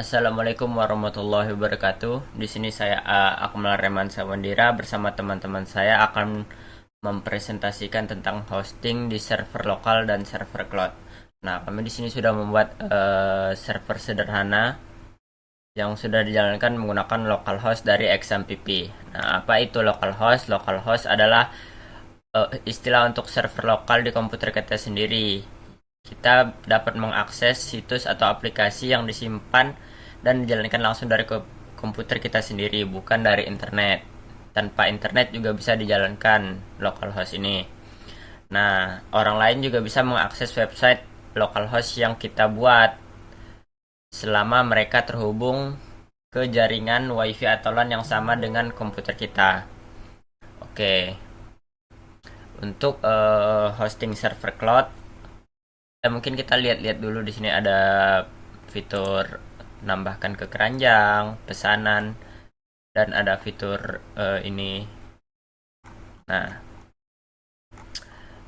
Assalamualaikum warahmatullahi wabarakatuh. Di sini saya Akmal Reman Samandira bersama teman-teman saya akan mempresentasikan tentang hosting di server lokal dan server cloud. Nah, kami di sini sudah membuat server sederhana yang sudah dijalankan menggunakan localhost dari XMPP. Nah, apa itu localhost? Localhost adalah istilah untuk server lokal di komputer kita sendiri. Kita dapat mengakses situs atau aplikasi yang disimpan dan dijalankan langsung dari komputer kita sendiri, bukan dari internet. Tanpa internet juga bisa dijalankan localhost ini. Nah, orang lain juga bisa mengakses website localhost yang kita buat selama mereka terhubung ke jaringan WiFi atau LAN yang sama dengan komputer kita. Oke, untuk hosting server cloud, mungkin kita lihat-lihat dulu di sini ada fitur nambahkan ke keranjang, pesanan, dan ada fitur ini. Nah,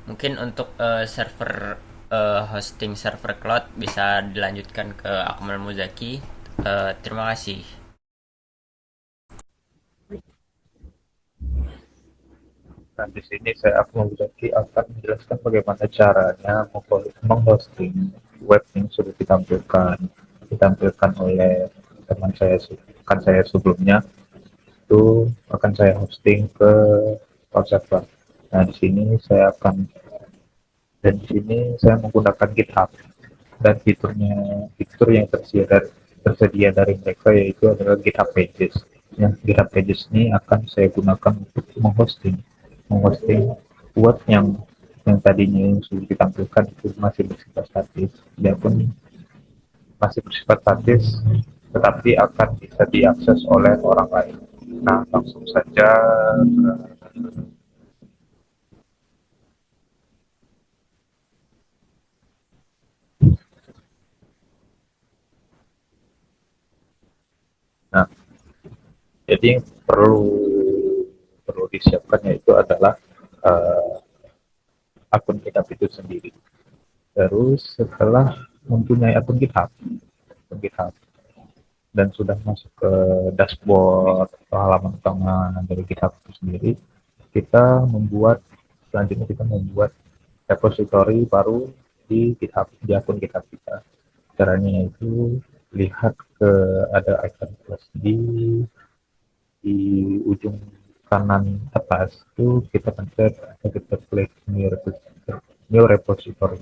mungkin untuk hosting server cloud bisa dilanjutkan ke Akmal Muzaki. Terima kasih. Nah, di sini Akmal Zaki akan menjelaskan bagaimana caranya menghosting web yang sudah ditampilkan oleh teman saya, sebelumnya itu akan saya hosting ke cloud server. Nah, di sini di sini saya menggunakan GitHub dan fitur yang tersedia dari mereka yaitu adalah GitHub Pages. GitHub Pages ini akan saya gunakan untuk menghosting web yang tadinya yang sudah ditampilkan itu masih bersifat statis. Dia pun masih bersifat statis, tetapi akan bisa diakses oleh orang lain. Nah, langsung saja. Nah, jadi yang perlu disiapkan yaitu adalah uh, akun GitHub itu sendiri. Terus setelah mempunyai akun GitHub dan sudah masuk ke dashboard atau halaman utama dari GitHub itu sendiri, selanjutnya kita membuat repository baru di akun GitHub kita. Caranya yaitu lihat ke ada icon plus di ujung kanan atas itu kita pencet atau kita klik new repository.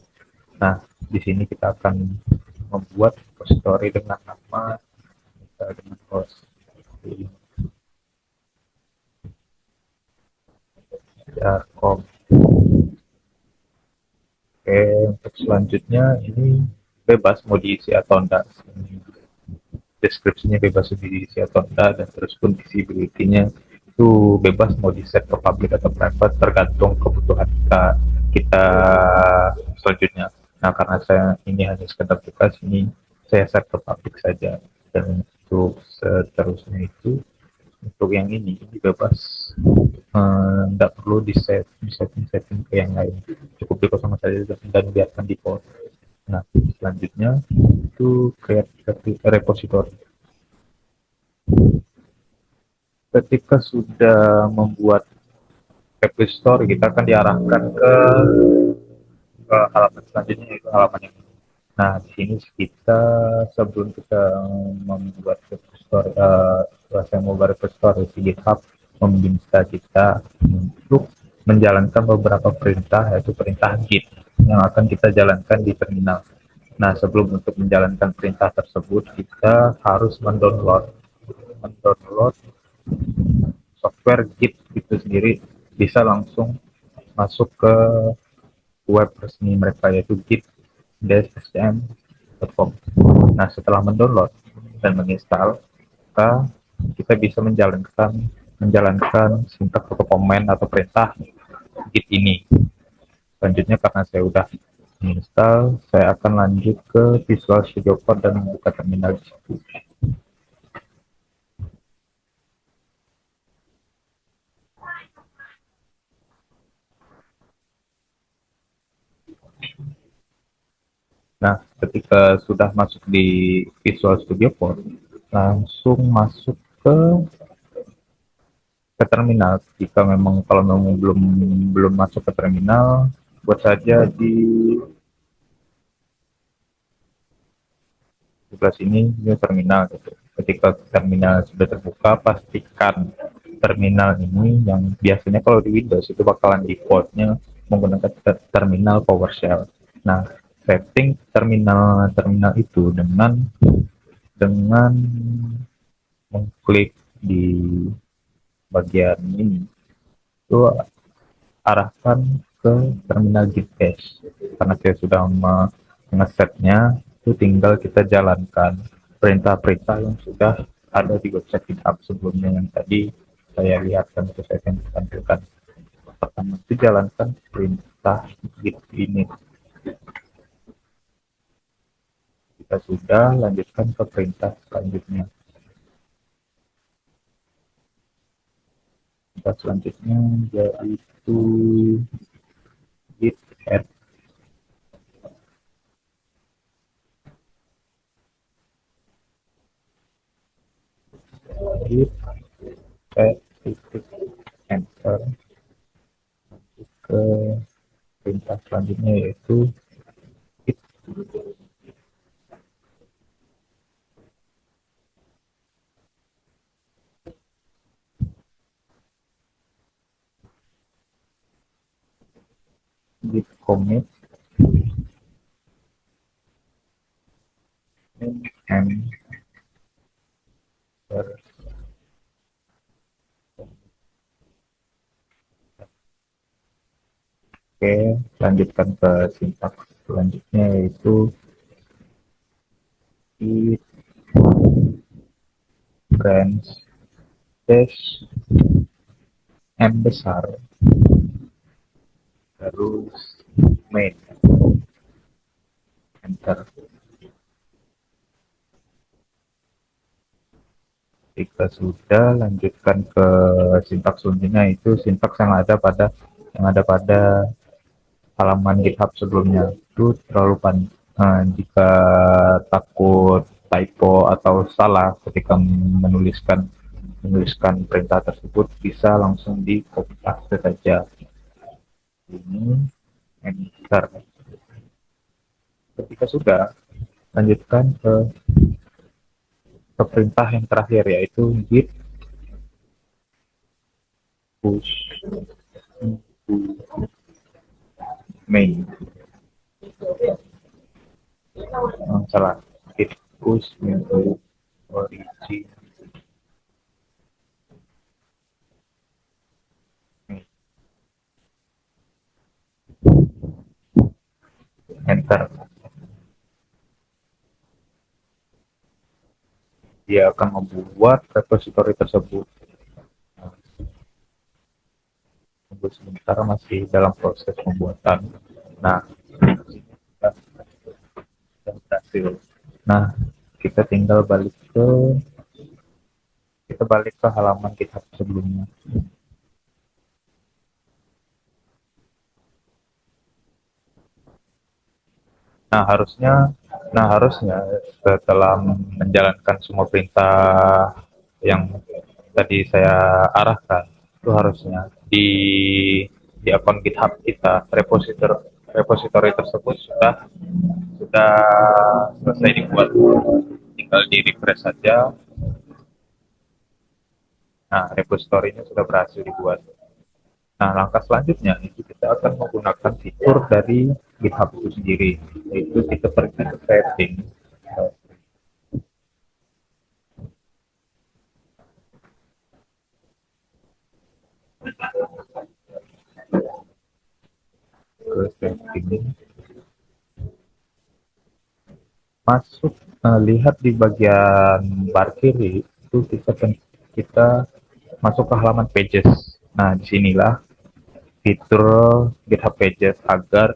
Nah, di sini kita akan membuat repository dengan nama dengan host. Ya, oke, untuk selanjutnya ini bebas mau diisi atau enggak. Deskripsinya bebas mau diisi atau enggak, dan terus pun visibility-nya itu bebas mau di set ke public atau private tergantung kebutuhan kita selanjutnya. Nah, karena saya ini hanya sekedar tugas, ini saya set ke public saja. Dan untuk seterusnya itu, untuk yang ini bebas, nggak perlu setting ke yang lain, cukup dikosongkan saja dan biarkan default. Nah, selanjutnya itu create repository. Ketika sudah membuat repository, kita akan diarahkan ke halaman selanjutnya, yaitu halaman yang ini. Nah, di sini kita sebelum kita membuat repository, saya membuat repository di GitHub, meminta kita untuk menjalankan beberapa perintah, yaitu perintah Git yang akan kita jalankan di terminal. Nah, sebelum untuk menjalankan perintah tersebut, kita harus mendownload software Git itu sendiri. Bisa langsung masuk ke web resmi mereka yaitu git-sdm.com. Nah, setelah mendownload dan menginstal, kita bisa menjalankan sintak atau komen atau perintah Git ini. Selanjutnya, karena saya sudah menginstal, saya akan lanjut ke Visual Studio Code dan membuka terminal di situ. Nah, ketika sudah masuk di Visual Studio Code, langsung masuk ke terminal. Jika memang kalau memang belum belum masuk ke terminal, buat saja di sebelah sini ini terminal gitu. Ketika terminal sudah terbuka, pastikan terminal ini yang biasanya kalau di Windows itu bakalan defaultnya menggunakan terminal PowerShell. Nah, setting terminal itu dengan mengklik di bagian ini itu arahkan ke terminal Git Bash. Karena saya sudah mengesetnya, itu tinggal kita jalankan perintah-perintah yang sudah ada di website GitHub sebelumnya yang tadi saya lihatkan atau saya tampilkan. Pertama itu jalankan perintah git ini. Kita sudah lanjutkan ke perintah selanjutnya. Perintah selanjutnya yaitu git add git add titik enter ke perintah selanjutnya yaitu git git commit and Oke, lanjutkan ke sintaks selanjutnya yaitu git branch dash m besar terus main enter. Jika sudah, lanjutkan ke sintaks selanjutnya itu sintaks yang ada pada halaman GitHub sebelumnya. Itu terlalu panjang. Jika takut typo atau salah ketika menuliskan perintah tersebut, bisa langsung di copy paste saja. Ini enter. Ketika sudah, lanjutkan ke perintah yang terakhir yaitu git push main. Salah, git push main origin enter. Dia akan membuat repository tersebut. Tunggu sebentar, masih dalam proses pembuatan. Nah, sudah berhasil. Nah, kita tinggal balik ke halaman GitHub sebelumnya. Nah harusnya setelah menjalankan semua perintah yang tadi saya arahkan, itu harusnya di akun GitHub kita repository tersebut sudah selesai dibuat. Tinggal di refresh saja. Nah, repositorinya sudah berhasil dibuat. Nah, langkah selanjutnya itu kita akan menggunakan fitur dari GitHub itu sendiri, yaitu kita pergi ke setting, masuk, lihat di bagian bar kiri itu kita masuk ke halaman pages. Nah, disinilah fitur GitHub Pages agar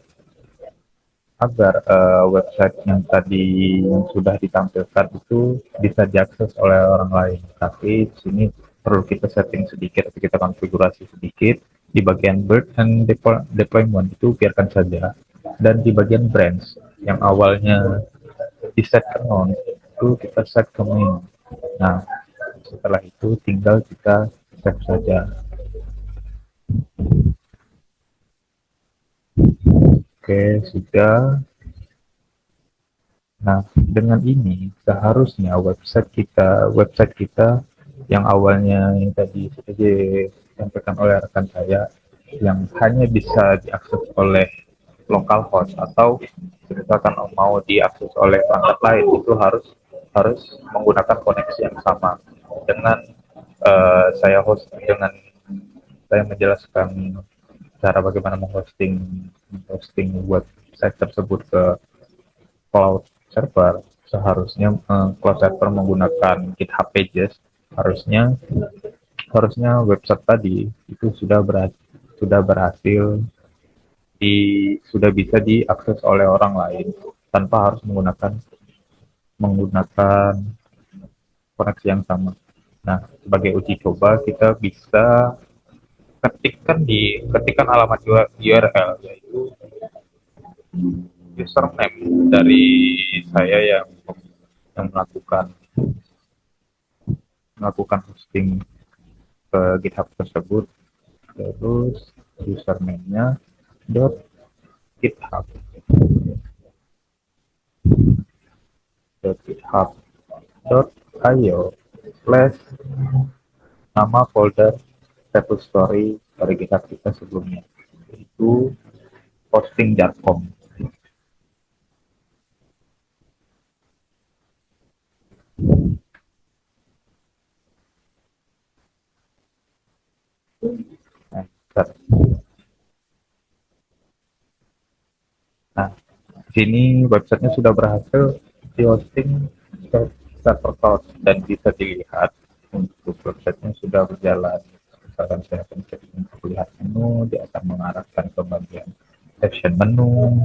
website yang tadi yang sudah ditampilkan itu bisa diakses oleh orang lain. Tapi di sini perlu kita setting sedikit atau kita konfigurasi sedikit. Di bagian build and deployment itu biarkan saja. Dan di bagian branch yang awalnya di set ke non itu kita set ke main. Nah, setelah itu tinggal kita save saja. Oke, sudah. Nah, dengan ini seharusnya website kita yang awalnya yang tadi sudah disampaikan oleh rekan saya yang hanya bisa diakses oleh localhost atau misalkan mau diakses oleh perangkat lain itu harus harus menggunakan koneksi yang sama dengan saya menjelaskan cara bagaimana menghosting website tersebut ke cloud server. Seharusnya cloud server menggunakan GitHub Pages. harusnya harusnya website tadi itu sudah bisa diakses oleh orang lain tanpa harus menggunakan koneksi yang sama. Nah, sebagai uji coba kita bisa ketikkan alamat URL, yaitu username dari saya yang melakukan hosting ke GitHub tersebut. Terus username-nya .github .github.io/ nama folder repository dari GitHub kita sebelumnya, yaitu hosting.com. Nah, nah, di sini websitenya sudah berhasil di hosting ke server cloud dan bisa dilihat untuk websitenya sudah berjalan. Misalkan saya pencet untuk lihat menu, dia akan mengarahkan ke bagian section menu.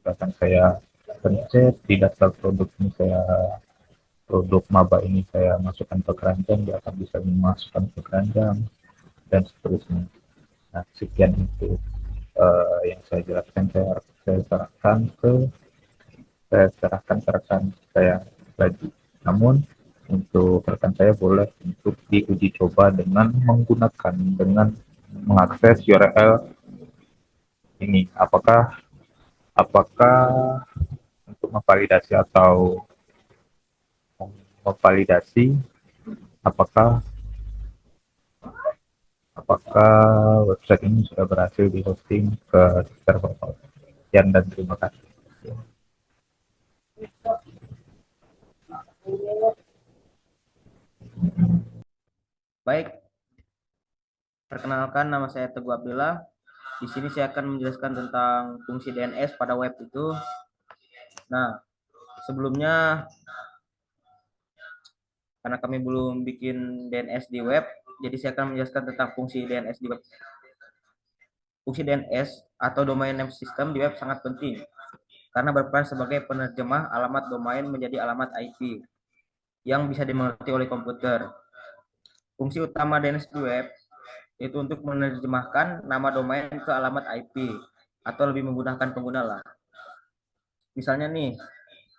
Misalkan saya pencet di daftar produk ini, produk maba ini saya masukkan ke keranjang, dia akan bisa memasukkan ke keranjang dan seterusnya. Nah, sekian itu yang saya jelaskan. Saya serahkan ke rekan saya lagi. Namun untuk rekan saya boleh untuk diuji coba dengan mengakses URL ini. Apakah untuk memvalidasi apakah apakah website ini sudah berhasil di hosting ke server cloud. Sekian dan terima kasih. Baik, perkenalkan nama saya Teguh Abdullah. Di sini saya akan menjelaskan tentang fungsi DNS pada web itu. Nah, sebelumnya karena kami belum bikin DNS di web, jadi saya akan menjelaskan tentang fungsi DNS di web. Fungsi DNS atau Domain Name System di web sangat penting karena berperan sebagai penerjemah alamat domain menjadi alamat IP yang bisa dimengerti oleh komputer. Fungsi utama DNS di web itu untuk menerjemahkan nama domain ke alamat IP atau lebih memudahkan pengguna lah. Misalnya nih,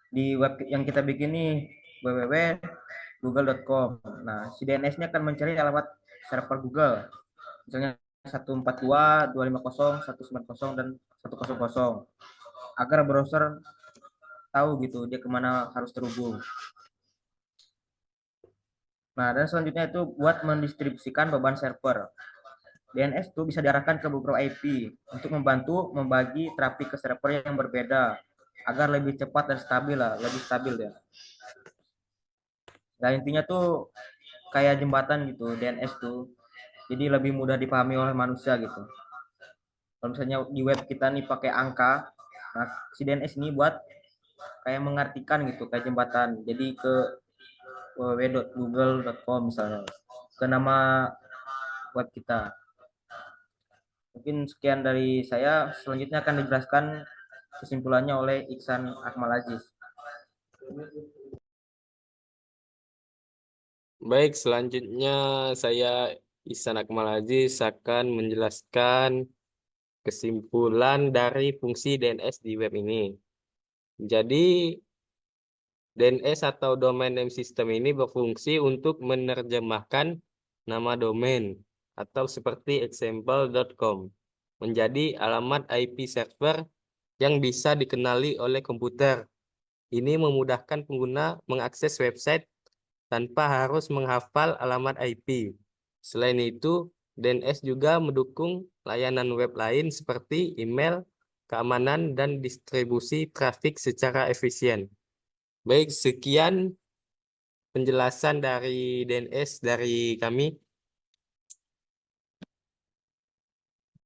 di web yang kita bikin nih www.google.com. Nah, si DNS-nya akan mencari alamat server Google. Misalnya 142.250.190 dan 100 agar browser tahu gitu dia kemana harus terhubung. Nah, dan selanjutnya itu buat mendistribusikan beban server. DNS itu bisa diarahkan ke beberapa IP untuk membantu membagi traffic ke server yang berbeda agar lebih cepat dan stabil lah, lebih stabil ya. Nah, intinya tuh kayak jembatan gitu DNS tuh. Jadi lebih mudah dipahami oleh manusia gitu. Kalau misalnya di web kita nih pakai angka, nah si DNS ini buat kayak mengartikan gitu kayak jembatan. Jadi ke www.google.com misalnya ke nama web kita. Mungkin sekian dari saya. Selanjutnya akan dijelaskan kesimpulannya oleh Iksan Akmal Aziz. Baik, selanjutnya saya Ihsan Akmal Aziz akan menjelaskan kesimpulan dari fungsi DNS di web ini. Jadi DNS atau Domain Name System ini berfungsi untuk menerjemahkan nama domain atau seperti example.com menjadi alamat IP server yang bisa dikenali oleh komputer. Ini memudahkan pengguna mengakses website tanpa harus menghafal alamat IP. Selain itu, DNS juga mendukung layanan web lain seperti email, keamanan, dan distribusi trafik secara efisien. Baik, sekian penjelasan dari DNS dari kami.